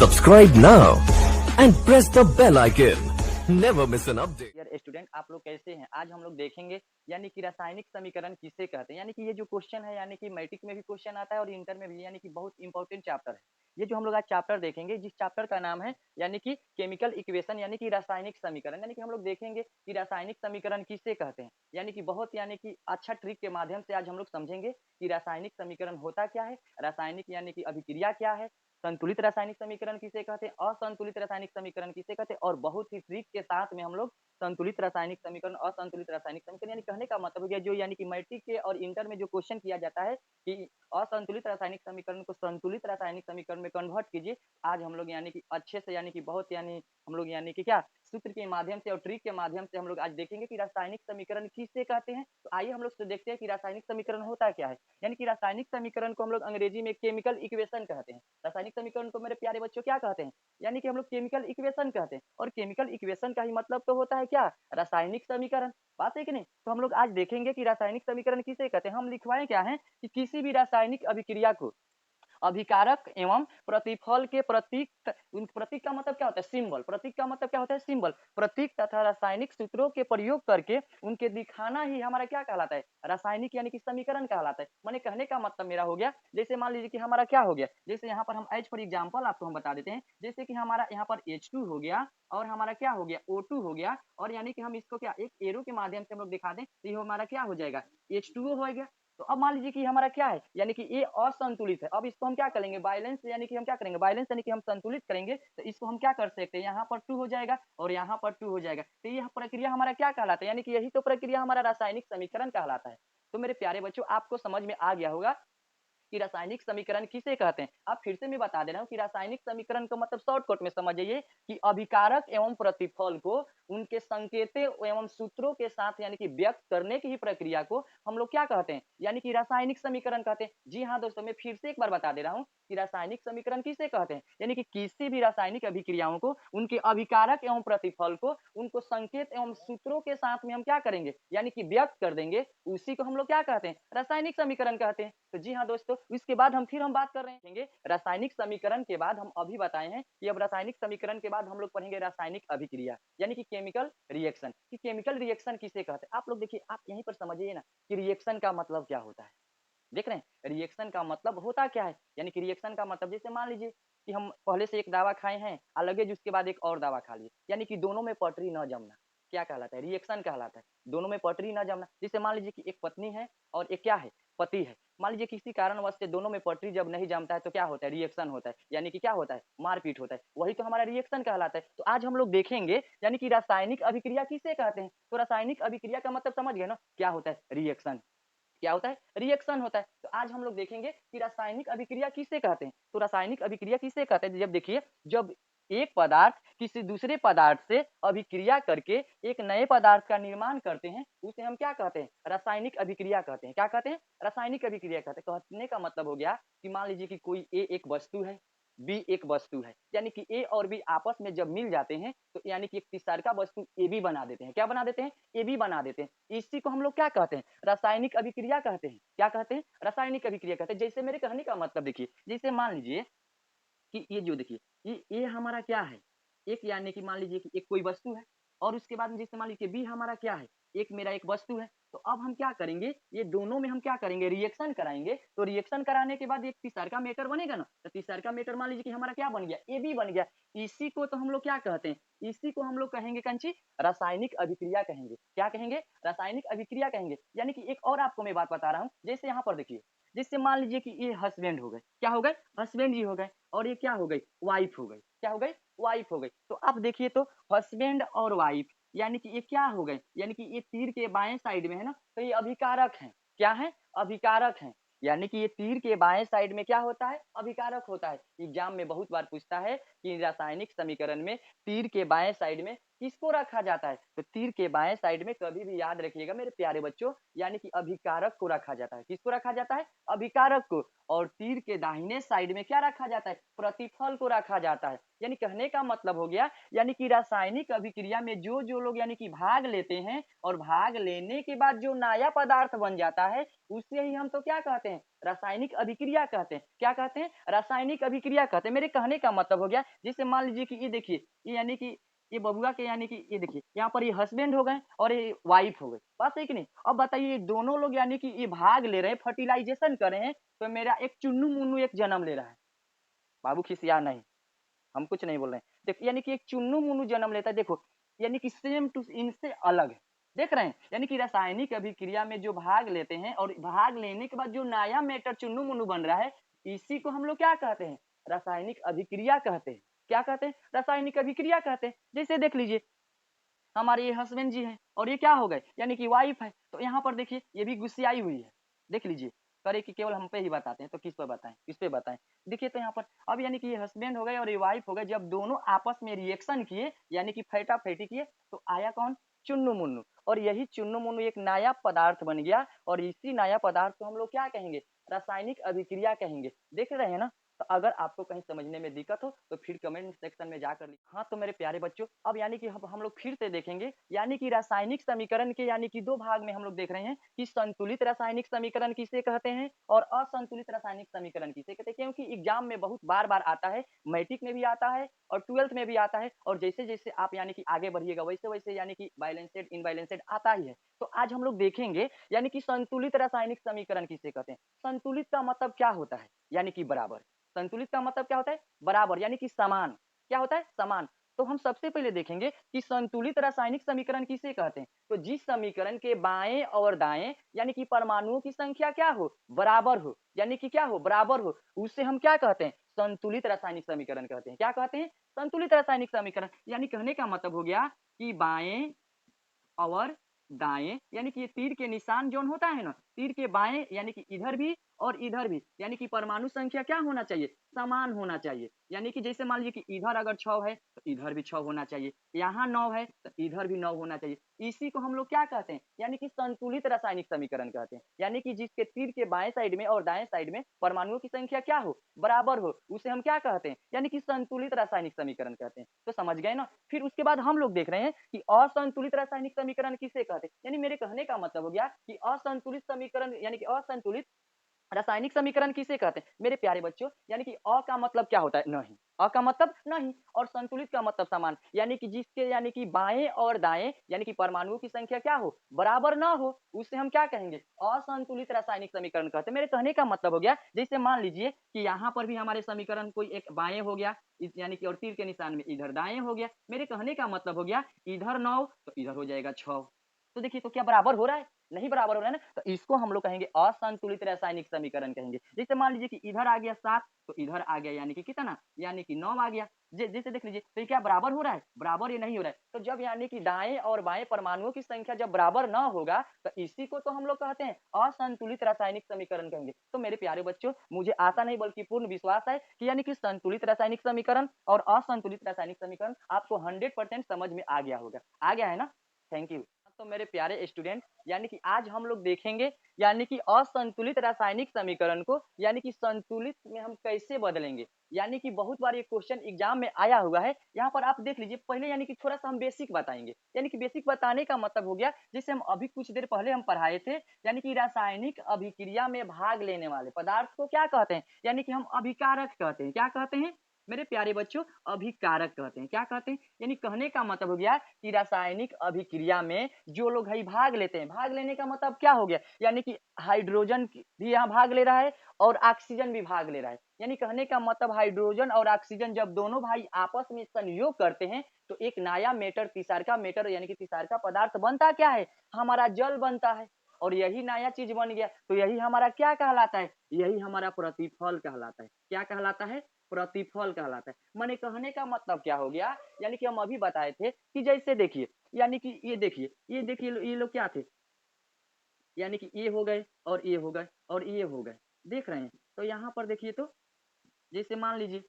Subscribe now and press the bell icon. Never miss an update. यार student आप लोग कैसे हैं? आज हम लोग देखेंगे यानी कि रासायनिक समीकरण किसे कहते हैं। यानी कि ये जो क्वेश्चन है यानी कि मैट्रिक में भी क्वेश्चन आता है और इंटर में भी, यानी कि बहुत इंपॉर्टेंट चैप्टर है। ये जो हम लोग आज चैप्टर देखेंगे, जिस चैप्टर का नाम है यानी कि केमिकल इक्वेशन, यानी कि रासायनिक समीकरण। यानी कि हम लोग देखेंगे कि रासायनिक समीकरण किसे कहते हैं। यानी कि बहुत यानी कि अच्छा ट्रिक के माध्यम से आज हम लोग समझेंगे कि रासायनिक समीकरण होता क्या है, रासायनिक यानी कि अभिक्रिया क्या है, संतुलित रासायनिक समीकरण किसे कहते हैं, असंतुलित रासायनिक समीकरण किसे कहते हैं, और बहुत ही ट्रिक के साथ में हम लोग संतुलित रासायनिक समीकरण, असंतुलित रासायनिक समीकरण, यानी कहने का मतलब हो गया जो यानी कि मैट्रिक के और इंटर में जो क्वेश्चन किया जाता है कि असंतुलित रासायनिक समीकरण को संतुलित रासायनिक समीकरण में कन्वर्ट कीजिए। आज हम लोग यानी कि अच्छे से यानी कि बहुत यानी हम लोग यानी कि क्या सूत्र के माध्यम से और ट्रिक के माध्यम से हम लोग आज देखेंगे कि रासायनिक समीकरण किसे कहते हैं। तो आइए हम लोग से देखते हैं कि रासायनिक समीकरण होता क्या है। यानी कि रासायनिक समीकरण को हम लोग अंग्रेजी में केमिकल इक्वेशन कहते हैं। रासायनिक समीकरण को मेरे प्यारे बच्चों क्या कहते हैं, यानी कि हम लोग केमिकल इक्वेशन कहते हैं। और केमिकल इक्वेशन का ही मतलब तो होता है क्या, रासायनिक समीकरण। बात है कि नहीं? तो हम लोग आज देखेंगे कि रासायनिक समीकरण किसे कहते हैं। हम लिखवाएं क्या है कि किसी भी रासायनिक अभिक्रिया को अभिकारक एवं प्रतिफल के प्रतीक, प्रतीक का मतलब क्या होता है, सिंबल। प्रतीक का मतलब क्या होता है, सिंबल। प्रतीक तथा रासायनिक सूत्रों के प्रयोग करके उनके दिखाना ही हमारा क्या कहलाता है, रासायनिक यानी कि समीकरण कहलाता है। मैंने कहने का मतलब मेरा हो गया, जैसे मान लीजिए कि हमारा क्या हो गया, जैसे यहाँ पर हम एज फॉर एग्जाम्पल आपको हम बता देते हैं, जैसे कि हमारा यहाँ पर H2 हो गया और हमारा क्या हो गया O2 हो गया, और यानी कि हम इसको क्या एक एरो के माध्यम से हम लोग दिखा दें तो ये हमारा क्या हो जाएगा, H2O हो गया। तो अब मान लीजिए कि हमारा क्या है, यानी कि ये असंतुलित है। अब इसको हम क्या करेंगे, बैलेंस, यानी कि हम क्या करेंगे, बैलेंस यानी कि हम संतुलित करेंगे। तो इसको हम क्या कर सकते हैं, यहाँ पर 2 हो जाएगा और यहाँ पर 2 हो जाएगा। तो यह प्रक्रिया हमारा क्या कहलाता है, यानी कि यही तो प्रक्रिया हमारा रासायनिक समीकरण कहलाता है। तो मेरे प्यारे बच्चों आपको समझ में आ गया होगा कि रासायनिक समीकरण किसे कहते हैं। अब फिर से मैं बता दे रहा हूँ कि रासायनिक समीकरण का मतलब शॉर्टकट में समझिए कि अभिकारक एवं प्रतिफल को उनके संकेतों एवं सूत्रों के साथ यानी कि व्यक्त करने की ही प्रक्रिया को हम लोग क्या कहते हैं, यानी कि रासायनिक समीकरण कहते हैं। जी हाँ दोस्तों, मैं फिर से एक बार बता दे रहा हूँ कि रासायनिक समीकरण किसे कहते हैं, यानी कि किसी भी रासायनिक अभिक्रियाओं को उनके अभिकारक एवं प्रतिफल को उनको संकेत एवं सूत्रों के साथ में हम क्या करेंगे, यानी कि व्यक्त कर देंगे, उसी को हम लोग क्या कहते हैं, रासायनिक समीकरण कहते हैं। तो जी हाँ दोस्तों, इसके बाद हम फिर हम बात कर रहे हैं रासायनिक समीकरण के बाद। हम अभी बताए हैं कि अब रासायनिक समीकरण के बाद हम लोग पढ़ेंगे रासायनिक अभिक्रिया, यानी कि केमिकल रिएक्शन। कि केमिकल रिएक्शन किसे कहते हैं। आप लोग देखिए, आप यहीं पर समझिए ना कि रिएक्शन का मतलब क्या होता है। देख रहे हैं रिएक्शन का मतलब होता क्या है, यानी कि रिएक्शन का मतलब जैसे मान लीजिए कि हम पहले से एक दवा खाए हैं और लगे उसके बाद एक और दवा खा लिए, यानी कि दोनों में पटरी न जमना, क्या कहलाता है, रिएक्शन कहलाता है। दोनों में पटरी न जमना, जैसे मान लीजिए कि एक पत्नी है और एक क्या है, पति है। मान लीजिए किसी कारणवश से दोनों में पटरी जब नहीं जमता है तो क्या होता है, रिएक्शन होता है, यानी कि क्या होता है, मारपीट होता है। वही तो हमारा रिएक्शन कहलाता है। तो आज हम लोग देखेंगे यानी कि रासायनिक अभिक्रिया किसे कहते हैं। तो रासायनिक अभिक्रिया का मतलब समझ गए ना, क्या होता है, रिएक्शन। क्या होता है, रिएक्शन होता है। तो आज हम लोग देखेंगे कि रासायनिक अभिक्रिया किसे कहते हैं। तो रासायनिक अभिक्रिया किसे कहते हैं, जब देखिए जब एक पदार्थ किसी दूसरे पदार्थ से अभिक्रिया करके एक नए पदार्थ का निर्माण करते हैं, उसे हम क्या कहते हैं, रासायनिक अभिक्रिया कहते हैं। क्या कहते हैं, रासायनिक अभिक्रिया कहते हैं। कहने का मतलब हो गया कि मान लीजिए कि कोई ए एक वस्तु है, बी एक वस्तु है, यानी कि ए और बी आपस में जब मिल जाते हैं तो यानी कि एक तीसरा वस्तु ए बी बना देते हैं। क्या बना देते हैं, ए बी बना देते हैं। इसी को हम लोग क्या कहते हैं, रासायनिक अभिक्रिया कहते हैं। क्या कहते हैं, रासायनिक अभिक्रिया कहते हैं। जैसे मेरे कहने का मतलब देखिए, जैसे मान लीजिए कि ये जो देखिए ये हमारा क्या है, एक यानी कि मान लीजिए कि एक कोई वस्तु है, और उसके बाद में जैसे मान लीजिए बी हमारा क्या है, एक मेरा एक वस्तु है। तो अब हम क्या करेंगे, ये दोनों में हम क्या करेंगे, रिएक्शन कराएंगे। तो रिएक्शन कराने के बाद एक तीसरा मेटर बनेगा ना, तो तीसरा मेटर मान लीजिए कि हमारा क्या बन गया, ए बी बन गया। इसी को तो हम लोग क्या कहते हैं, इसी को हम लोग कहेंगे कंची, रासायनिक अभिक्रिया कहेंगे। क्या कहेंगे, रासायनिक अभिक्रिया कहेंगे। यानी कि एक और आपको मैं बात बता रहा हूँ, जैसे यहाँ पर देखिए, जिससे मान लीजिए कि ये हस्बैंड हो गए, क्या हो गए, हस्बैंड जी हो गए, और ये क्या हो गई, वाइफ हो गई। क्या हो गई, वाइफ हो गई। तो अब देखिए तो हस्बैंड और वाइफ यानी कि ये क्या हो गए, यानी कि ये तीर के बाएं साइड में है ना, तो ये अभिकारक हैं। क्या है, अभिकारक हैं। यानी कि ये तीर के बाएं साइड में क्या होता है, अभिकारक होता है। एग्जाम में बहुत बार पूछता है कि रासायनिक समीकरण में तीर के बाएं साइड में किसको रखा जाता है? तो तीर के बाएं साइड में कभी भी याद रखिएगा मेरे प्यारे बच्चों, यानी कि अभिकारक को रखा जाता है। किसको रखा जाता है? अभिकारक को। और तीर के दाहिने साइड में क्या रखा जाता है? प्रतिफल को रखा जाता है। यानी कहने का मतलब हो गया, यानी कि रासायनिक अभिक्रिया में जो जो लोग यानी कि भाग लेते हैं और भाग लेने के बाद जो नया पदार्थ बन जाता है, उसे ही हम तो क्या कहते हैं? रासायनिक अभिक्रिया कहते हैं। क्या कहते हैं? रासायनिक अभिक्रिया कहते हैं। मेरे कहने का मतलब हो गया, जैसे मान लीजिए कि ये देखिए, ये यानी कि ये बबुआ के यानी कि ये देखिए, यहाँ पर ये हस्बैंड हो गए और ये वाइफ हो गई। बात है कि नहीं? अब बताइए, ये दोनों लोग यानी कि ये भाग ले रहे हैं, फर्टिलाइजेशन कर रहे हैं, तो मेरा एक चुन्नू मुन्नू एक जन्म ले रहा है। बाबू खिसिया नहीं, हम कुछ नहीं बोल रहे हैं। देखिए, यानी कि एक चुन्नू मुन्नू जन्म लेता है। देखो, यानी कि सेम टू इनसे अलग है। देख रहे हैं? यानी कि रासायनिक अभिक्रिया में जो भाग लेते हैं और भाग लेने के बाद जो नया मैटर चुन्नू मुन्नू बन रहा है, इसी को हम लोग क्या कहते हैं? रासायनिक अभिक्रिया कहते हैं। क्या कहते हैं? रासायनिक अभिक्रिया कहते हैं। जैसे देख लीजिए, हमारे ये हस्बैंड जी हैं और ये क्या हो गए? यानी कि वाइफ है। तो यहाँ पर देखिए, ये भी गुस्सियाई हुई है। देख लीजिए, करे कि केवल हम पे ही बताते हैं, तो किस पे बताएं? किस पे बताएं? देखिए, तो यहाँ पर अब यानी कि ये हस्बैंड हो गए और ये वाइफ हो गए। जब दोनों आपस में रिएक्शन किए, यानी कि फैटा फैटी किए, तो आया कौन? चुन्नू मुन्नू। और यही चुन्नू मुन्नू एक नया पदार्थ बन गया और इसी नया पदार्थ को हम लोग क्या कहेंगे? रासायनिक अभिक्रिया कहेंगे। देख रहे हैं ना? तो अगर आपको कहीं समझने में दिक्कत हो तो फिर कमेंट सेक्शन में जाकर हाँ, तो मेरे प्यारे बच्चों, अब यानी कि हम लोग फिर से देखेंगे, यानी कि रासायनिक समीकरण के यानी कि दो भाग में हम लोग देख रहे हैं कि संतुलित रासायनिक समीकरण किसे कहते हैं और असंतुलित रासायनिक समीकरण किसे कहते हैं। क्योंकि एग्जाम में बहुत बार बार आता है, मैट्रिक में भी आता है और ट्वेल्थ में भी आता है, और जैसे जैसे आप यानी कि आगे बढ़िएगा वैसे वैसे यानी कि बैलेंसेड इनबैलेंसेड आता ही है। तो आज हम लोग देखेंगे यानी कि संतुलित रासायनिक समीकरण किसे कहते हैं। संतुलित का मतलब क्या होता है? यानी कि बराबर। संतुलित का मतलब क्या होता है? बराबर, यानी कि समान। क्या होता है? समान। तो हम सबसे पहले देखेंगे कि संतुलित रासायनिक समीकरण किसे कहते हैं। तो जिस समीकरण के बाएं और दाएं यानी कि परमाणुओं की संख्या क्या हो? बराबर हो। यानी कि क्या हो? बराबर हो। उससे हम क्या कहते हैं? संतुलित रासायनिक समीकरण कहते हैं। क्या कहते हैं? संतुलित रासायनिक समीकरण। यानी कहने का मतलब हो गया कि बाएं और दाएं यानी कि ये तीर के निशान जोन होता है ना, तीर के बाएं यानी कि इधर भी और इधर भी यानी कि परमाणु संख्या क्या होना चाहिए? समान होना चाहिए। यानी कि जैसे मान लीजिए कि इधर अगर 6 है तो इधर भी 6 होना चाहिए, यहाँ 9 है तो इधर भी 9 होना चाहिए। इसी को हम लोग क्या कहते हैं? यानी कि संतुलित रासायनिक समीकरण कहते हैं। यानी कि जिसके तीर के बाएं साइड में और दाएं साइड में परमाणुओं की संख्या क्या हो? बराबर हो, उसे हम क्या कहते हैं? यानी कि संतुलित रासायनिक समीकरण कहते हैं। तो समझ गए ना? फिर उसके बाद हम लोग देख रहे हैं कि असंतुलित रासायनिक समीकरण किसे कहते हैं। यानी मेरे कहने का मतलब हो गया कि असंतुलित समीकरण यानी कि असंतुलित रासायनिक समीकरण किसे कहते हैं? मेरे प्यारे बच्चों, यानी कि अ का मतलब क्या होता है? नहीं। अ का मतलब नहीं, और संतुलित का मतलब समान। यानी कि जिसके यानी कि बाएं और दाएं यानी कि परमाणुओं की संख्या क्या हो? बराबर ना हो, उसे हम क्या कहेंगे? असंतुलित रासायनिक समीकरण कहते हैं। मेरे कहने का मतलब हो गया, जैसे मान लीजिए कि यहाँ पर भी हमारे समीकरण कोई एक बाएं हो गया, यानी कि और तीर के निशान में इधर दाएं हो गया। मेरे कहने का मतलब हो गया, इधर 9 तो इधर हो जाएगा 6। तो देखिए, तो क्या बराबर हो रहा है? नहीं बराबर हो रहा है ना? तो इसको हम लोग कहेंगे असंतुलित रासायनिक समीकरण कहेंगे। जैसे मान लीजिए कि इधर आ गया 7 तो इधर आ गया यानी कि कितना? यानी कि 9 आ गया। जैसे देख लीजिए, तो ये क्या बराबर हो रहा है? बराबर ये नहीं हो रहा है। तो जब यानी कि दाएं और बाएं परमाणुओं की संख्या जब बराबर ना होगा, तो इसी को तो हम लोग कहते हैं असंतुलित रासायनिक समीकरण कहेंगे। तो मेरे प्यारे बच्चों, मुझे आशा नहीं बल्कि पूर्ण विश्वास है कि यानी कि संतुलित रासायनिक समीकरण और असंतुलित रासायनिक समीकरण आपको 100% समझ में आ गया होगा। आ गया है ना? Thank you. तो मेरे प्यारे स्टूडेंट, यानी कि आज हम लोग देखेंगे यानी कि असंतुलित रासायनिक समीकरण को यानी कि संतुलित में हम कैसे बदलेंगे। यानी कि बहुत बार ये क्वेश्चन एग्जाम में आया हुआ है। यहाँ पर आप देख लीजिए, पहले यानी कि थोड़ा सा हम बेसिक बताएंगे। यानी कि बेसिक बताने का मतलब हो गया, जैसे हम अभी कुछ देर पहले हम पढ़ाए थे, यानी कि रासायनिक अभिक्रिया में भाग लेने वाले पदार्थ को क्या कहते हैं? यानी कि हम अभिकारक कहते हैं। क्या कहते हैं मेरे प्यारे बच्चों? अभिकारक कहते हैं। क्या कहते हैं? यानी कहने का मतलब हो गया कि रासायनिक अभिक्रिया में जो लोग है भाग लेते हैं। भाग लेने का मतलब क्या हो गया? यानी कि हाइड्रोजन भी यहाँ भाग ले रहा है और ऑक्सीजन भी भाग ले रहा है। यानी कहने का मतलब हाइड्रोजन और ऑक्सीजन जब दोनों भाई आपस में संयोग करते हैं तो एक नया मेटर, तीसरका मेटर यानी कि तीसरका पदार्थ बनता क्या है? हमारा जल बनता है। और यही नया चीज बन गया तो यही हमारा क्या कहलाता है? यही हमारा प्रतिफल कहलाता है। क्या कहलाता है? प्रतिफल कहलाता है। माने कहने का मतलब क्या हो गया? यानी कि हम अभी बताए थे कि जैसे देखिए, यानी कि ये देखिए, ये लोग क्या थे? यानी कि ये हो गए और ये हो गए और ये हो गए। देख रहे हैं? तो यहाँ पर देखिए, तो जैसे मान लीजिए,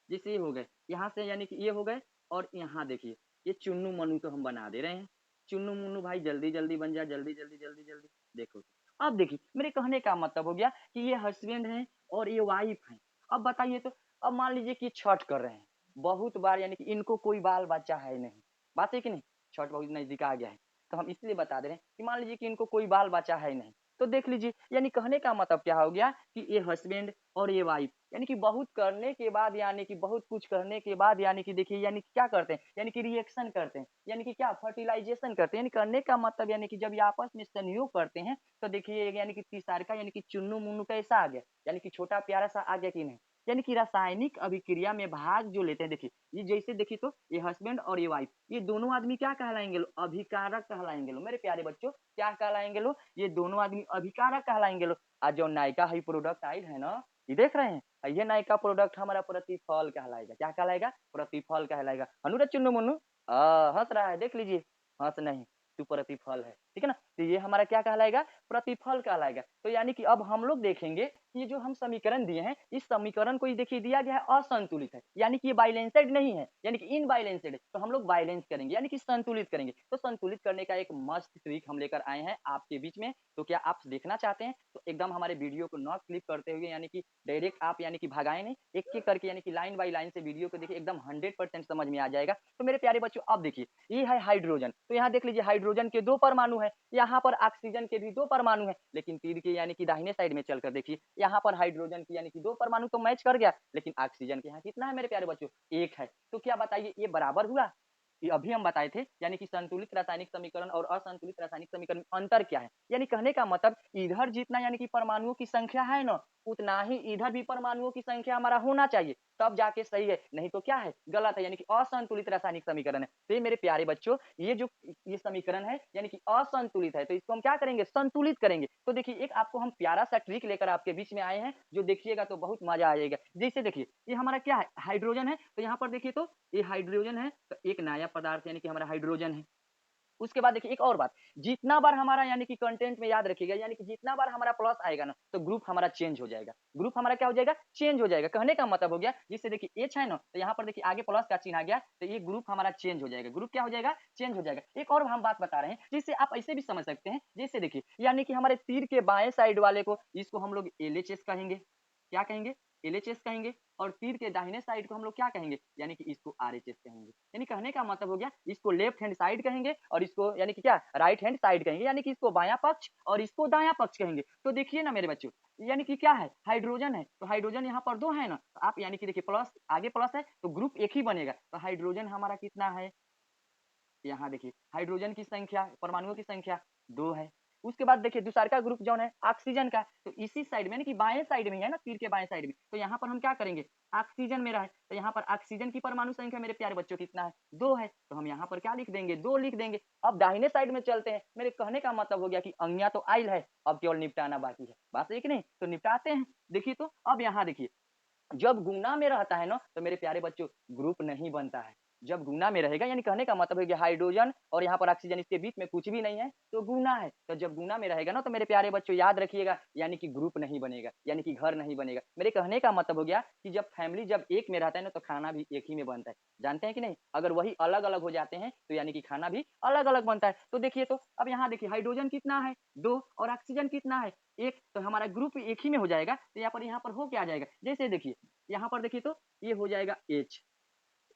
जैसे ये हो गए, यहाँ से यानी कि ये हो गए और यहाँ देखिए, ये चुन्नू मन्नू तो हम बना दे रहे हैं। चुन्नू मुन्नू भाई जल्दी जल्दी बन जा, जल्दी जल्दी जल्दी जल्दी। देखो अब देखिए मेरे कहने का मतलब हो गया कि ये हस्बैंड है और ये वाइफ है। अब बताइए तो, अब मान लीजिए कि छठ कर रहे हैं, बहुत बार यानी कि इनको कोई बाल बच्चा है नहीं, बात है कि नहीं, छठ बहुत नजदीक आ गया है, तो हम इसलिए बता दे रहे हैं कि मान लीजिए कि इनको कोई बाल बच्चा है नहीं, तो देख लीजिए यानी कहने का मतलब क्या हो गया कि ये हस्बैंड और ये वाइफ यानी कि बहुत करने के बाद, यानी कि बहुत कुछ करने के बाद, यानी कि देखिए यानी कि क्या करते हैं, यानी कि रिएक्शन करते हैं, यानी कि क्या फर्टिलाइजेशन करते हैं, यानी करने का मतलब यानी कि जब ये आपस में संयोग करते हैं, तो देखिए यानी कि तीसरा यानी कि चुन्नू मुन्नू कैसा आ गया, यानी कि छोटा प्यारा सा आ गया कि नहीं। यानी कि रासायनिक अभिक्रिया में भाग जो लेते हैं, देखिए ये जैसे देखिए तो ये हस्बैंड और ये वाइफ, ये दोनों आदमी क्या कहलाएंगे लो, अभिकारक कहलाएंगे लो मेरे प्यारे बच्चों, क्या कहलाएंगे लो, ये दोनों आदमी अभिकारक कहलाएंगे लो। आज जो नायका है प्रोडक्ट आयल है ना, ये देख रहे हैं, ये नायका प्रोडक्ट हमारा प्रतिफल कहलाएगा, क्या कहलाएगा, प्रतिफल कहलाएगा। अनुराग चुन्नू मुन्नू हंस रहा है, देख लीजिए, हंस नहीं, तू प्रतिफल है, ठीक है ना, तो ये हमारा क्या कहलाएगा, प्रतिफल कहलाएगा। तो यानी कि अब हम लोग देखेंगे कि ये जो हम समीकरण दिए हैं, इस समीकरण को देखिए दिया गया है असंतुलित है, यानी कि ये बैलेंस्ड नहीं है, यानी कि इनबैलेंस्ड है, तो हम लोग बैलेंस करेंगे यानी कि संतुलित करेंगे। तो संतुलित करने का एक मस्त ट्रिक हम लेकर आए हैं आपके बीच में, तो क्या आप देखना चाहते हैं, तो एकदम हमारे वीडियो को नॉट क्लिक करते हुए यानी कि डायरेक्ट आप यानी कि भगाए नहीं, एक एक करके यानी कि लाइन बाय लाइन से वीडियो को देखिए, एकदम 100% समझ में आ जाएगा। तो मेरे प्यारे बच्चों अब देखिए, ये है हाइड्रोजन, तो यहाँ देख लीजिए हाइड्रोजन के 2 परमाणु है, यहाँ पर ऑक्सीजन के भी 2 परमाणु है, लेकिन तीर के यानी कि दाहिने साइड में चलकर देखिए, यहाँ पर हाइड्रोजन की यानी कि 2 परमाणु तो मैच कर गया, लेकिन ऑक्सीजन के यहाँ कितना है मेरे प्यारे बच्चों, 1 है। तो क्या बताइए ये बराबर हुआ? ये अभी हम बताए थे, यानी कि संतुलित रासायनिक समीकरण और असंतुलित रासायनिक समीकरण में अंतर क्या है, यानी कहने का मतलब इधर जितना यानी कि परमाणुओं की संख्या है ना, उतना ही इधर भी परमाणुओं की संख्या हमारा होना चाहिए, तब जाके सही है, नहीं तो क्या है, गलत है, यानी कि असंतुलित रासायनिक समीकरण है। तो ये मेरे प्यारे बच्चों, ये जो ये समीकरण है यानी कि असंतुलित है, तो इसको हम क्या करेंगे, संतुलित करेंगे। तो देखिए एक आपको हम प्यारा सा ट्रिक लेकर आपके बीच में आए हैं, जो देखिएगा तो बहुत मजा आएगा। जैसे देखिए ये हमारा क्या है, हाइड्रोजन है, तो यहाँ पर देखिए तो ये हाइड्रोजन है, तो एक नया पदार्थ यानी कि हमारा हाइड्रोजन है। उसके बाद देखिए एक और बात, जितना बार हमारा यानी कि कंटेंट में याद रखिएगा, यानी कि जितना बार हमारा प्लस आएगा ना, तो ग्रुप हमारा चेंज हो जाएगा, ग्रुप हमारा क्या हो जाएगा, चेंज हो जाएगा। कहने का मतलब हो गया, जिससे देखिए एच है ना, तो यहाँ पर देखिए आगे प्लस का चिन्ह आ गया, तो ये ग्रुप हमारा चेंज हो जाएगा, ग्रुप क्या हो जाएगा, चेंज हो जाएगा। एक और हम बात बता रहे हैं, जिससे आप ऐसे भी समझ सकते हैं, जैसे देखिए यानी कि हमारे तीर के बाएं साइड वाले को, इसको हम लोग एलएचएस कहेंगे, क्या कहेंगे, एलएचएस कहेंगे, और तीर के दाहिने साइड को हम लोग क्या कहेंगे, यानी कि इसको आरएचएस कहेंगे। यानी कहने का मतलब हो गया, इसको लेफ्ट हैंड साइड कहेंगे और इसको यानी कि क्या राइट हैंड साइड कहेंगे, यानी कि इसको बायां पक्ष और इसको दायां पक्ष कहेंगे। तो देखिए ना मेरे बच्चों, यानी कि क्या है, हाइड्रोजन है, तो हाइड्रोजन यहाँ पर 2 है ना, तो आप यानी कि देखिए प्लस आगे प्लस है, तो ग्रुप एक ही बनेगा, तो हाइड्रोजन हमारा कितना है, यहाँ देखिए हाइड्रोजन की संख्या, परमाणुओं की संख्या 2 है। उसके बाद देखिए दूसरा का ग्रुप जो है ऑक्सीजन का, तो इसी साइड में यानी कि बाएं साइड में है ना, तीर के बाएं साइड में, तो यहाँ पर हम क्या करेंगे, ऑक्सीजन में रहे, तो यहाँ पर ऑक्सीजन की परमाणु संख्या मेरे प्यारे बच्चों कितना है, 2 है, तो हम यहाँ पर क्या लिख देंगे, 2 लिख देंगे। अब दाहिने साइड में चलते हैं, मेरे कहने का मतलब हो गया कि अंगिया तो आयल है, अब केवल निपटाना बाकी है, बात है कि नहीं, तो निपटाते हैं। देखिए तो अब यहाँ देखिए, जब गुना में रहता है ना, तो मेरे प्यारे बच्चों ग्रुप नहीं बनता है, जब गुना में रहेगा, यानी कहने का मतलब है कि हाइड्रोजन और यहाँ पर ऑक्सीजन, इसके बीच में कुछ भी नहीं है, तो गुना है, तो जब गुना में रहेगा ना, तो मेरे प्यारे बच्चों याद रखिएगा, यानी कि ग्रुप नहीं बनेगा, यानी कि घर नहीं बनेगा। मेरे कहने का मतलब हो गया कि जब फैमिली जब एक में रहता है ना, तो खाना भी एक ही में बनता है, जानते हैं कि नहीं, अगर वही अलग अलग हो जाते हैं, तो यानी कि खाना भी अलग अलग बनता है। तो देखिए तो अब यहाँ देखिए हाइड्रोजन कितना है, 2, और ऑक्सीजन कितना है, 1, तो हमारा ग्रुप एक ही में हो जाएगा, तो यहाँ पर हो क्या जाएगा, जैसे देखिए यहाँ पर देखिए तो ये हो जाएगा H,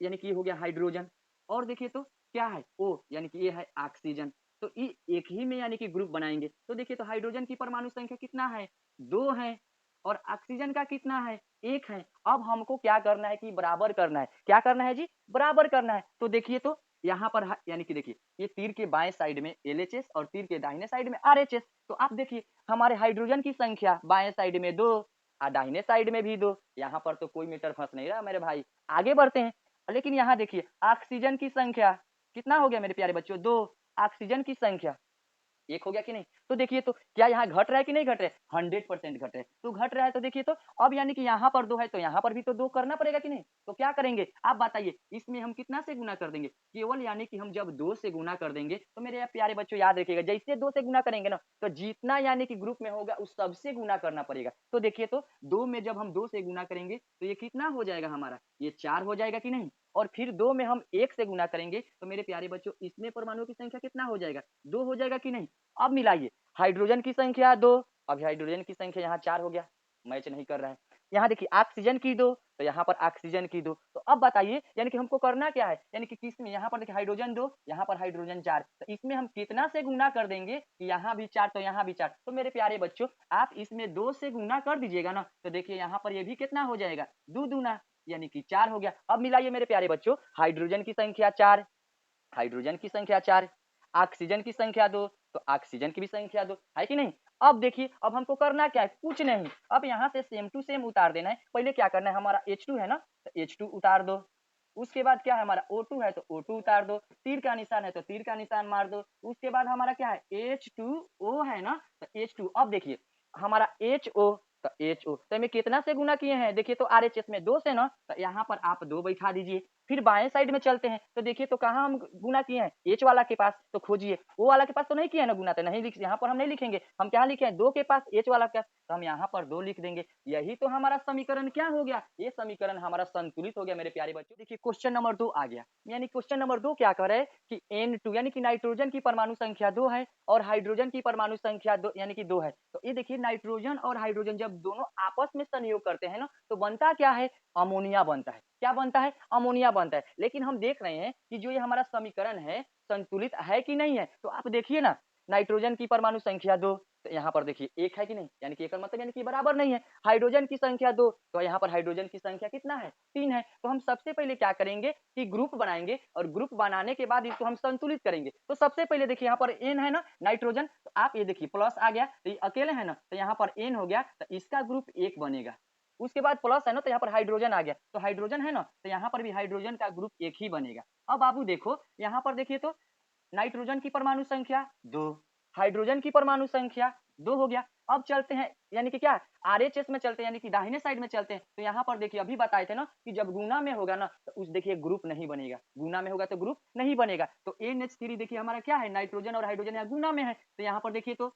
यानी कि ये हो गया हाइड्रोजन, और देखिए तो क्या है O, यानी कि ये है ऑक्सीजन, तो ये एक ही में यानी कि ग्रुप बनाएंगे। तो देखिए तो हाइड्रोजन की परमाणु संख्या कितना है, 2 है, और ऑक्सीजन का कितना है, 1 है। अब हमको क्या करना है कि बराबर करना है, क्या करना है जी, बराबर करना है। तो देखिए तो यहाँ पर यानी कि देखिए ये तीर के बाएं साइड में LHS और तीर के दाहिने साइड में RHS, तो आप देखिए हमारे हाइड्रोजन की संख्या बाएं साइड में 2 और दाहिने साइड में भी 2, यहाँ पर तो कोई मीटर फंस नहीं रहा मेरे भाई, आगे बढ़ते हैं। लेकिन यहाँ देखिए ऑक्सीजन की संख्या कितना हो गया मेरे प्यारे बच्चों, 2, ऑक्सीजन की संख्या 1 हो गया कि नहीं। तो देखिए तो क्या यहाँ घट रहा है कि नहीं घट रहा है, 100% घट रहा है, तो घट रहा है, तो देखिए तो अब यानी कि यहाँ पर 2 है, तो यहाँ पर भी तो 2 करना पड़ेगा कि नहीं, तो क्या करेंगे आप बताइए, इसमें हम कितना से गुना कर देंगे, केवल यानी कि हम जब 2 से गुना कर देंगे, तो मेरे प्यारे बच्चों याद रखिएगा, जैसे 2 से गुना करेंगे ना, तो जितना यानी कि ग्रुप में होगा उस सबसे गुना करना पड़ेगा। तो देखिए तो 2 में जब हम 2 से गुना करेंगे, तो ये कितना हो जाएगा हमारा, ये 4 हो जाएगा कि नहीं, और फिर 2 में हम 1 से गुना करेंगे तो मेरे प्यारे बच्चों इसमें परमाणुओं की संख्या कितना हो जाएगा? 2 हो जाएगा कि नहीं? अब मिलाइए, हाइड्रोजन की संख्या 2, अब हाइड्रोजन की संख्या यहाँ 4 हो गया, मैच नहीं कर रहा है। यहाँ देखिए ऑक्सीजन की 2, तो यहाँ पर ऑक्सीजन की 2। तो अब बताइए यानी कि हमको करना क्या है? यानी कि किसमें यहाँ पर देखिए हाइड्रोजन 2, यहाँ पर हाइड्रोजन 4, तो इसमें हम कितना से गुना कर देंगे कि यहाँ भी 4 तो यहाँ भी 4। तो मेरे प्यारे बच्चों आप इसमें 2 से गुना कर दीजिएगा ना, तो देखिए यहाँ पर ये भी कितना हो जाएगा? 2 दूना यानी कि 4 हो गया। अब मिलाइए मेरे प्यारे बच्चों, हाइड्रोजन की संख्या 4, हाइड्रोजन की संख्या 4, ऑक्सीजन की संख्या 2, तो ऑक्सीजन की भी संख्या 2, है कि नहीं? अब देखिए, अब हमको करना क्या है? कुछ नहीं, अब यहाँ से सेम टू सेम उतार देना है। पहले क्या करना है, हमारा H2 है ना, तो H2 उतार दो। उसके बाद क्या है, हमारा O2 है तो O2 उतार दो, तीर का निशान है तो तीर का निशान मार दो। उसके बाद हमारा क्या है, H2O है ना, तो H2। अब देखिए हमारा HO, तो HO तो हमें कितना से गुना किए हैं? देखिए तो RHS में 2 से ना, तो यहाँ पर आप 2 बैठा दीजिए। फिर बाएं साइड में चलते हैं तो देखिए तो कहाँ हम गुना किए हैं? H वाला के पास, तो खोजिए। O वाला के पास तो नहीं किया है ना गुना, तो नहीं लिख, यहाँ पर हम नहीं लिखेंगे। हम क्या लिखे हैं? 2 के पास, H वाला के पास, तो हम यहाँ पर 2 लिख देंगे। यही तो हमारा समीकरण क्या हो गया? ये समीकरण हमारा संतुलित हो गया मेरे प्यारे बच्चों। देखिए क्वेश्चन नंबर 2 आ गया, यानी क्वेश्चन नंबर 2 क्या कह रहा है कि N2 यानी कि नाइट्रोजन की परमाणु संख्या 2 है और हाइड्रोजन की परमाणु संख्या 2 यानी कि 2 है। तो ये देखिए नाइट्रोजन और हाइड्रोजन जब दोनों आपस में संयोग करते हैं ना, तो बनता क्या है? अमोनिया बनता है। क्या बनता है? अमोनिया बनता है। लेकिन हम देख रहे हैं कि जो ये हमारा समीकरण है संतुलित है कि नहीं है। तो आप देखिए ना, नाइट्रोजन की परमाणु संख्या 2, तो यहाँ पर देखिए 1 है कि नहीं, यानी कि एक मतलब यानी कि बराबर नहीं है। हाइड्रोजन की संख्या 2, तो यहाँ पर हाइड्रोजन की संख्या कितना है? 3 है। तो हम सबसे पहले क्या करेंगे कि ग्रुप बनाएंगे और ग्रुप बनाने के बाद इसको हम संतुलित करेंगे। तो सबसे पहले देखिए यहाँ पर N है ना नाइट्रोजन, तो आप ये देखिए प्लस आ गया, तो ये अकेले है ना, तो यहाँ पर N हो गया, तो इसका ग्रुप 1 बनेगा। उसके बाद प्लस है ना, तो यहाँ पर हाइड्रोजन आ गया, तो हाइड्रोजन है ना, तो यहाँ पर भी हाइड्रोजन का ग्रुप 1 ही बनेगा। अब बाबू देखो यहाँ पर देखिए तो नाइट्रोजन की परमाणु संख्या 2, हाइड्रोजन की परमाणु संख्या 2 हो गया। अब चलते हैं यानी कि क्या, आरएचएस में चलते हैं, यानी कि दाहिने साइड में चलते हैं। तो यहाँ पर देखिए अभी बताए थे ना कि जब गुना में होगा ना, तो उस देखिए ग्रुप नहीं बनेगा, गुना में होगा तो ग्रुप नहीं बनेगा। तो NH3 देखिए हमारा क्या है, नाइट्रोजन और हाइड्रोजन यहाँ गुना में है, तो यहाँ पर देखिए तो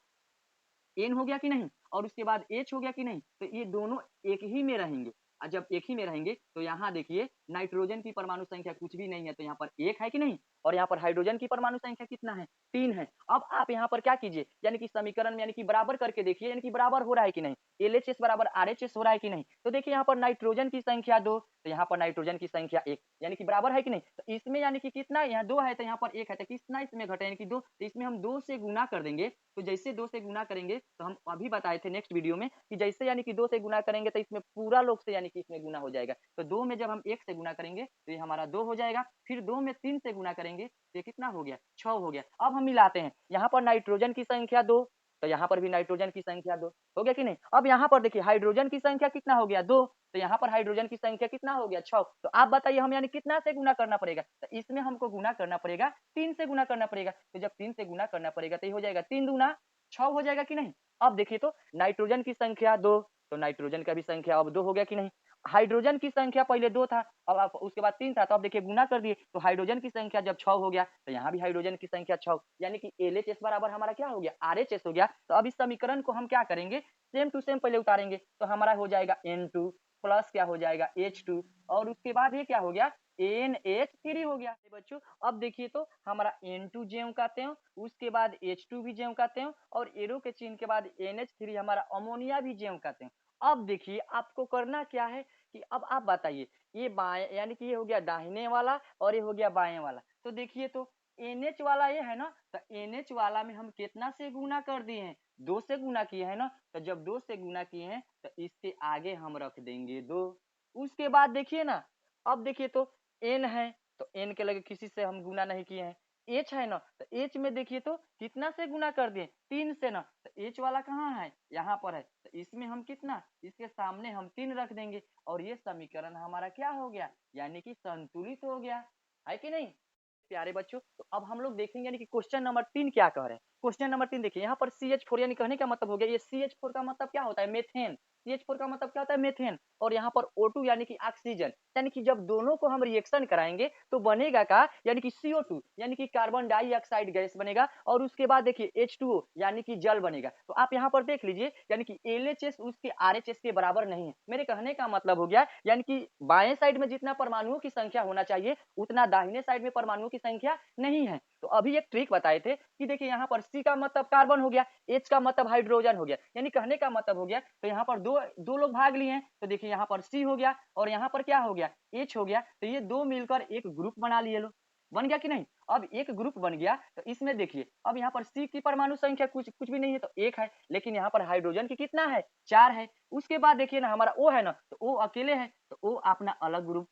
एन हो गया कि नहीं, और उसके बाद एच हो गया कि नहीं, तो ये दोनों एक ही में रहेंगे। और जब एक ही में रहेंगे तो यहाँ देखिए नाइट्रोजन की परमाणु संख्या कुछ भी नहीं है, तो यहाँ पर 1 है कि नहीं, और यहाँ पर हाइड्रोजन की परमाणु संख्या कितना है, 3 है। अब आप यहाँ पर क्या कीजिए, यानी कि समीकरण में यानी कि बराबर करके देखिए, यानी कि बराबर हो रहा है कि नहीं, LHS बराबर RHS हो रहा है कि नहीं। तो देखिए यहाँ पर नाइट्रोजन की संख्या 2, तो यहाँ पर नाइट्रोजन की संख्या 1, यानी कि बराबर है कि नहीं। तो इसमें यानी कि कितना, यहाँ 2 है तो यहाँ पर 1 है, तो कितना इसमें घटे, यानी कि 2, तो इसमें हम 2 से गुना कर देंगे। तो जैसे 2 से गुना करेंगे, तो हम अभी बताए थे नेक्स्ट वीडियो में कि जैसे यानी कि 2 से गुना करेंगे तो इसमें पूरा लोग से यानी कि इसमें गुना हो जाएगा। तो 2 में जब हम 1 से गुना करेंगे तो ये हमारा 2 हो जाएगा। फिर 2 में 3 से गुना करेंगे तो ये कितना हो गया, 6 हो गया। अब हम मिलाते हैं, यहाँ पर नाइट्रोजन की संख्या 2, तो यहाँ पर भी नाइट्रोजन की संख्या 2 हो गया कि नहीं। अब यहाँ पर देखिए हाइड्रोजन की संख्या कितना हो गया, 2, तो यहाँ पर हाइड्रोजन की संख्या कितना हो गया, 6। तो आप बताइए हम यानी कितना से गुना करना पड़ेगा, तो इसमें हमको गुना करना पड़ेगा, 3 से गुना करना पड़ेगा। तो जब 3 से गुना करना पड़ेगा तो ये हो जाएगा 3 दूना 6 हो जाएगा कि नहीं। अब देखिए तो नाइट्रोजन की संख्या 2, तो नाइट्रोजन का भी संख्या अब 2 हो गया कि नहीं। हाइड्रोजन की संख्या पहले 2 था, अब आप उसके बाद 3 था, तो अब देखिए गुना कर दिए, तो हाइड्रोजन की संख्या जब 6 हो गया, तो यहाँ भी हाइड्रोजन की संख्या 6, यानी कि LHS बराबर हमारा क्या हो गया, RHS हो गया। तो अब इस समीकरण को हम क्या करेंगे, सेम टू सेम पहले उतारेंगे, तो हमारा हो जाएगा N2 प्लस क्या हो जाएगा H2, और उसके बाद ये क्या हो गया, NH3 हो गया। बच्चों अब देखिए तो हमारा N2 ज्यों का त्यों, उसके बाद H2 भी ज्यों का त्यों, और एरो के चिन्ह के बाद NH3 हमारा अमोनिया भी ज्यों का त्यों। अब देखिए आपको करना क्या है कि अब आप बताइए, ये बाएं यानी कि ये हो गया दाहिने वाला और ये हो गया बाएं वाला। तो देखिए तो NH वाला ये है ना, तो NH वाला में हम कितना से गुना कर दिए हैं, 2 से गुना किए हैं ना। तो जब 2 से गुना किए हैं तो इसके आगे हम रख देंगे 2। उसके बाद देखिए ना, अब देखिए तो N है, तो N के लगे किसी से हम गुना नहीं किए हैं। H है ना, तो H में देखिए तो कितना से गुना कर दिए, 3 से ना, तो H वाला कहाँ है, यहाँ पर है, तो इसमें हम कितना, इसके सामने हम 3 रख देंगे, और ये समीकरण हमारा क्या हो गया, यानी कि संतुलित हो गया, है कि नहीं प्यारे बच्चों। तो अब हम लोग देखेंगे यानी कि क्वेश्चन नंबर 3 क्या कह रहे हैं। क्वेश्चन नंबर 3 देखिए, यहाँ पर CH4 यानी कहने का मतलब हो गया, ये CH4 का मतलब क्या होता है, मेथेन। CH4 का मतलब क्या होता है, मेथेन। और यहाँ पर O2 यानी कि ऑक्सीजन, यानी कि जब दोनों को हम रिएक्शन कराएंगे तो बनेगा का यानी कि CO2 यानी कि कार्बन डाइऑक्साइड गैस बनेगा और उसके बाद देखिए H2O यानी कि जल बनेगा। तो आप यहाँ पर देख लीजिए यानी कि LHS उसके RHS के बराबर नहीं है। मेरे कहने का मतलब हो गया यानी कि बाएं साइड में जितना परमाणुओं की संख्या होना चाहिए उतना दाहिने साइड में परमाणुओं की संख्या नहीं है। तो अभी एक ट्रिक बताए थे कि देखिए यहाँ पर C का मतलब कार्बन हो गया, H का मतलब हाइड्रोजन हो गया, यानी कहने का मतलब हो गया तो यहाँ पर दो दो लोग भाग लिए हैं तो देखिए यहाँ पर C हो गया और यहाँ पर क्या हो गया H हो गया। तो ये दो मिलकर एक ग्रुप बना लिए लो, बन गया कि नहीं। अब एक ग्रुप बन गया तो इसमें देखिए अब यहाँ पर C की परमाणु संख्या कुछ कुछ भी नहीं है तो एक है, लेकिन यहाँ पर हाइड्रोजन की कितना है 4 है। उसके बाद देखिए ना हमारा O है ना तो O अकेले है तो O अपना अलग ग्रुप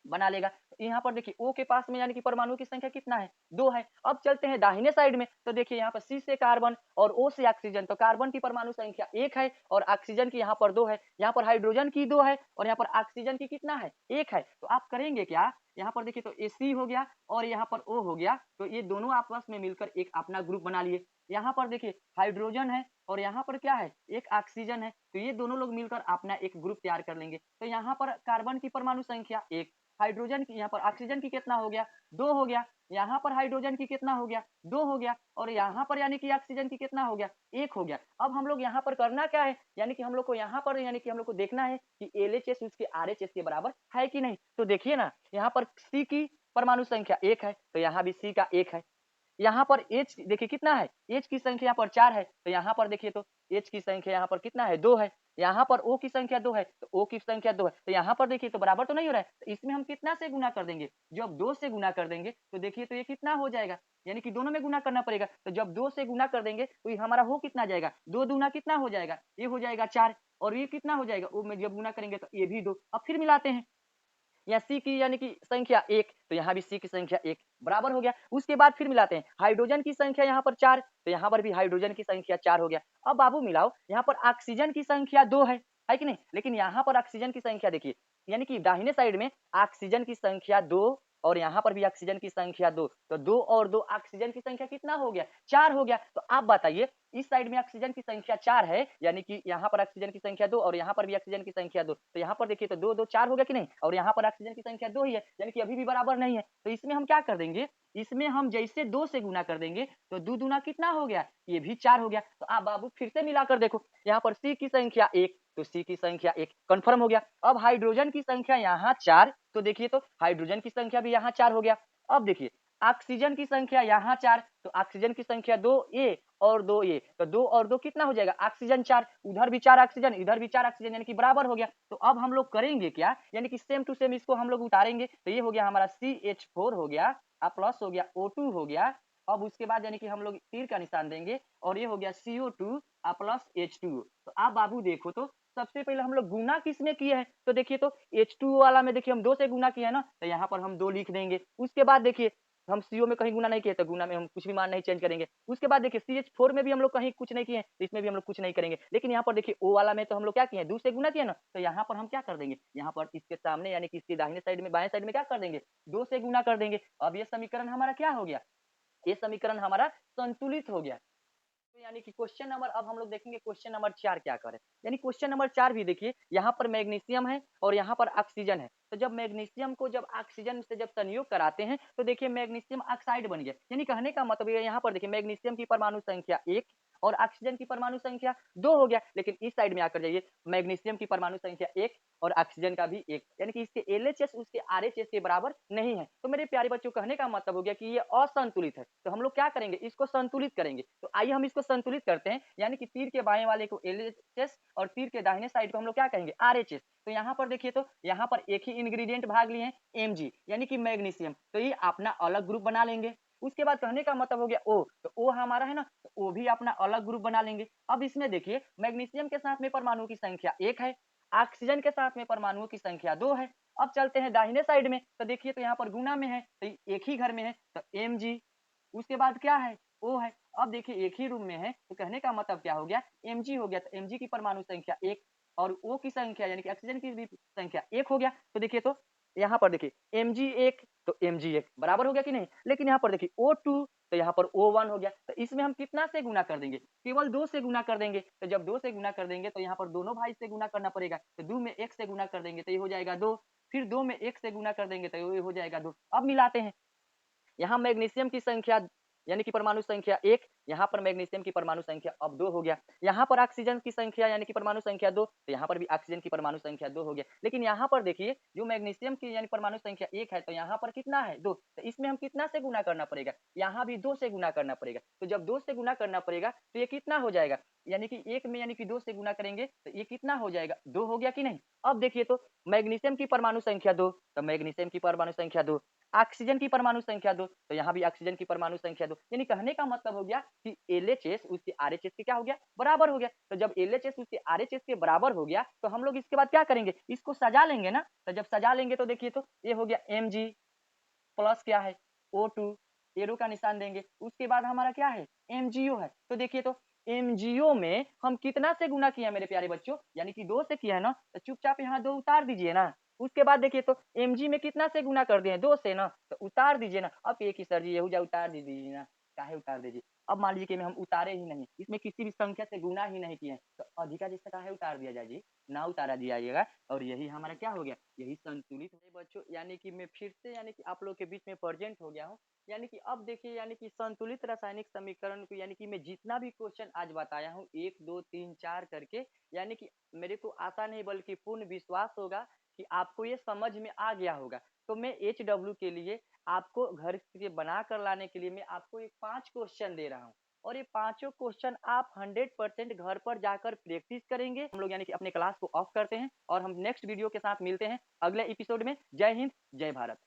बना लेगा। तो यहाँ पर देखिए O के पास में यानी कि परमाणु की संख्या कितना है 2 है। अब चलते हैं दाहिने साइड में तो देखिए यहाँ पर C से कार्बन और O से ऑक्सीजन, तो कार्बन की परमाणु संख्या 1 है और ऑक्सीजन की यहाँ पर 2 है, यहाँ पर हाइड्रोजन की 2 है और यहाँ पर ऑक्सीजन की कितना है 1 है। तो आप करेंगे क्या, यहाँ पर देखिए तो AC हो गया और यहाँ पर O हो गया, तो ये दोनों आपस में मिलकर एक अपना ग्रुप बना लिए। यहाँ पर देखिए हाइड्रोजन है और यहाँ पर क्या है एक ऑक्सीजन है, तो ये दोनों लोग मिलकर अपना एक ग्रुप तैयार कर लेंगे। तो यहाँ पर कार्बन की परमाणु संख्या 1, हाइड्रोजन की यहाँ पर ऑक्सीजन की कितना हो गया 2 हो गया, यहाँ पर हाइड्रोजन की कितना हो गया 2 हो गया और यहाँ पर यानी कि ऑक्सीजन की कितना हो गया 1 हो गया। अब हम लोग यहाँ पर करना क्या है, यानी कि हम लोग को यहाँ पर यानी कि हम लोग को देखना है कि LHS उसके RHS के बराबर है कि नहीं। तो देखिए ना यहाँ पर C की परमाणु संख्या 1 है तो यहाँ भी C का 1 है। यहाँ पर H देखिए कितना है, H की संख्या यहाँ पर 4 है तो यहाँ पर देखिए तो H की संख्या यहाँ पर कितना है 2 है। यहाँ पर O की संख्या 2 है तो O की संख्या 2 है, तो यहाँ पर देखिए तो बराबर तो नहीं हो रहा है, तो इसमें हम कितना से गुना कर देंगे, जब 2 से गुना कर देंगे तो देखिए तो ये कितना हो जाएगा, यानी कि दोनों में गुना करना पड़ेगा। तो जब 2 से गुना कर देंगे तो ये हमारा हो कितना जाएगा 2 दूना कितना हो जाएगा, ये हो जाएगा 4 और ये कितना हो जाएगा O में जब गुना करेंगे तो ये भी 2। अब फिर मिलाते हैं, यहाँ C की यानी कि संख्या 1 तो यहाँ भी C की संख्या 1 बराबर हो गया। उसके बाद फिर मिलाते हैं, हाइड्रोजन की संख्या यहाँ पर 4 तो यहाँ पर भी हाइड्रोजन की संख्या 4 हो गया। अब बाबू मिलाओ, यहाँ पर ऑक्सीजन की संख्या 2 है कि नहीं, लेकिन यहाँ पर ऑक्सीजन की संख्या देखिए यानी कि दाहिने साइड में ऑक्सीजन की संख्या 2 और यहाँ पर भी ऑक्सीजन की संख्या 2, तो 2 और 2 ऑक्सीजन की संख्या कितना हो गया 4 हो गया। तो आप बताइए इस साइड में ऑक्सीजन की संख्या 4 है यानी कि यहाँ पर ऑक्सीजन की संख्या 2 और यहाँ पर भी ऑक्सीजन की संख्या 2, तो यहाँ पर देखिए तो 2 2 4 हो गया कि नहीं, और यहाँ पर ऑक्सीजन की संख्या 2 ही है यानी कि अभी भी बराबर नहीं है। तो इसमें हम क्या कर देंगे, इसमें हम जैसे 2 से गुना कर देंगे तो 2 दूना कितना हो गया, ये भी 4 हो गया। तो आप बाबू फिर से मिलाकर देखो, यहाँ पर C की संख्या 1 तो C की संख्या 1 कंफर्म हो गया। अब हाइड्रोजन की संख्या यहाँ 4 तो देखिए तो हाइड्रोजन की संख्या भी यहाँ 4 हो गया। अब देखिए ऑक्सीजन की संख्या यहाँ 4 तो ऑक्सीजन की संख्या 2A और 2A, तो 2 और 2 कितना हो जाएगा ऑक्सीजन 4, उधर भी 4 ऑक्सीजन इधर भी 4 ऑक्सीजन यानी कि बराबर हो गया। तो अब हम लोग करेंगे क्या, यानी कि सेम टू सेम इसको हम लोग उतारेंगे, तो ये हो गया हमारा CH4 हो गया, प्लस हो गया O2 हो गया। अब उसके बाद यानी कि हम लोग तीर का निशान देंगे और ये हो गया CO2 प्लस H2O। तो आप बाबू देखो तो सबसे पहले हम लोग गुना किसमें किए हैं, तो देखिए तो H2O वाला में देखिए हम 2 से गुना किए हैं ना, तो यहाँ पर हम 2 लिख देंगे। उसके बाद देखिए हम CO में कहीं गुना नहीं किए तो गुना में हम कुछ भी मान नहीं चेंज करेंगे। उसके बाद देखिए CH4 में भी हम लोग कहीं कुछ नहीं किए तो इसमें भी हम लोग कुछ नहीं करेंगे। लेकिन यहाँ पर देखिए O वाला में तो हम लोग क्या किए 2 से गुना किए ना, तो यहाँ पर हम क्या कर देंगे, यहाँ पर इसके सामने यानी कि इसके दाहिने साइड में बाएं साइड में क्या कर देंगे 2 से गुना कर देंगे। अब ये समीकरण हमारा क्या हो गया, ये समीकरण हमारा संतुलित हो गया। तो यानी कि क्वेश्चन नंबर, अब हम लोग देखेंगे क्वेश्चन नंबर 4 क्या करे, यानी क्वेश्चन नंबर 4 भी देखिए यहाँ पर मैग्नीशियम है और यहाँ पर ऑक्सीजन है। तो जब मैग्नीशियम को जब ऑक्सीजन से जब संयोग कराते हैं तो देखिए मैग्नीशियम ऑक्साइड बन गया, यानी कहने का मतलब ये यहाँ पर देखिए मैग्नीशियम की परमाणु संख्या 1 और ऑक्सीजन की परमाणु संख्या 2 हो गया। लेकिन इस साइड में आकर जाइए, मैग्नीशियम की परमाणु संख्या 1 और ऑक्सीजन का भी 1, यानी कि इसके LHS उसके RHS के बराबर नहीं है। तो मेरे प्यारे बच्चों कहने का मतलब हो गया कि ये असंतुलित है, तो हम लोग क्या करेंगे इसको संतुलित करेंगे। तो आइए हम इसको संतुलित करते हैं, यानी कि तीर के बाएं वाले को LHS और तीर के दाहिने साइड को हम लोग क्या कहेंगे RHS। तो यहाँ पर देखिए तो यहाँ पर एक ही इंग्रेडिएंट भाग लिए हैं Mg यानी कि मैग्नीशियम, तो ये अपना अलग ग्रुप बना लेंगे। उसके बाद कहने का मतलब हो गया O, तो O हमारा है ना, तो O भी अपना अलग ग्रुप बना लेंगे। अब इसमें देखिए मैग्नीशियम के साथ में परमाणु की संख्या 1 है, ऑक्सीजन के साथ में परमाणुओं की संख्या 2 है। अब चलते हैं दाहिने साइड में, तो देखिए तो यहाँ पर गुना में है तो एक ही घर में है तो Mg, उसके बाद क्या है O है। अब देखिए एक ही रूम में है तो कहने का मतलब क्या हो गया Mg हो गया, तो Mg की परमाणु संख्या 1 और O की संख्या यानी कि ऑक्सीजन की भी संख्या 1 हो गया। तो देखिए तो यहाँ पर देखिए Mg 1 तो Mg 1 बराबर हो गया कि नहीं। लेकिन यहाँ पर देखिए O2 तो यहाँ पर O1 हो गया। तो इसमें हम कितना से गुना कर देंगे? केवल 2 से गुना कर देंगे। तो जब 2 से गुना कर देंगे तो यहाँ पर दोनों भाई से गुना करना पड़ेगा। तो 2 में 1 से गुना कर देंगे तो ये हो जाएगा 2, फिर 2 में 1 से गुना कर देंगे तो ये हो जाएगा 2। अब मिलाते हैं। यहाँ मैग्नीशियम की संख्या यानी कि परमाणु संख्या 1, यहाँ पर मैग्नीशियम की परमाणु संख्या अब 2 हो गया। यहाँ पर ऑक्सीजन की संख्या यानी कि परमाणु संख्या 2, तो यहाँ पर भी ऑक्सीजन की परमाणु संख्या 2 हो गया। लेकिन यहाँ पर देखिए जो मैग्नीशियम की यानी परमाणु संख्या 1 है तो यहाँ पर कितना है 2, तो इसमें हम कितना से गुना करना पड़ेगा? यहाँ भी 2 से गुना करना पड़ेगा। तो जब 2 से गुना करना पड़ेगा तो ये कितना हो जाएगा? यानी कि 1 में यानी कि 2 से गुना करेंगे तो ये कितना हो जाएगा? 2 हो गया कि नहीं? अब देखिए तो मैग्नीशियम की परमाणु संख्या 2, तो मैग्नीशियम की परमाणु संख्या 2, ऑक्सीजन की परमाणु संख्या 2, तो यहाँ भी ऑक्सीजन की परमाणु संख्या 2। यानी कहने का मतलब हो गया कि एलएचएस उसके आरएचएस के क्या हो गया? बराबर हो गया। तो जब एलएचएस उसके आरएचएस के बराबर हो गया तो हम लोग इसके बाद क्या करेंगे? इसको सजा लेंगे ना। तो जब सजा लेंगे तो देखिए तो ये हो गया Mg प्लस क्या है? O2, एरो का निशान देंगे। उसके बाद हमारा क्या है? MgO है। तो देखिए तो MgO में हम कितना से गुना किया मेरे प्यारे बच्चों? यानी कि 2 से किया है ना, तो चुपचाप यहाँ 2 उतार दीजिए ना। उसके बाद देखिए तो Mg में कितना से गुना कर दिए? 2 से ना, तो उतार दीजिए ना। अब एक ही सर जी यहूजा उतार दीजिए ना, काहे उतार दीजिए? अब मान लीजिए कि हम उतारे ही नहीं, इसमें किसी भी संख्या से गुना ही नहीं किए हैं, तो अधिका जैसा काहे उतार दिया जाए जी? ना उतारा जाइएगा और यही हमारा क्या हो गया? यही संतुलित है बच्चों। यानी कि मैं फिर से यानी कि आप लोग के बीच में प्रेजेंट हो गया हूँ। यानी कि अब देखिए यानी कि संतुलित रासायनिक समीकरण को यानी कि मैं जितना भी क्वेश्चन आज बताया हूँ 1, 2, 3, 4 करके, यानी कि मेरे को आशा नहीं बल्कि पूर्ण विश्वास होगा कि आपको ये समझ में आ गया होगा। तो मैं HW के लिए आपको घर से बना कर लाने के लिए मैं आपको एक 5 क्वेश्चन दे रहा हूँ और ये पांचों क्वेश्चन आप 100% घर पर जाकर प्रैक्टिस करेंगे। हम लोग यानी कि अपने क्लास को ऑफ करते हैं और हम नेक्स्ट वीडियो के साथ मिलते हैं अगले एपिसोड में। जय हिंद, जय भारत।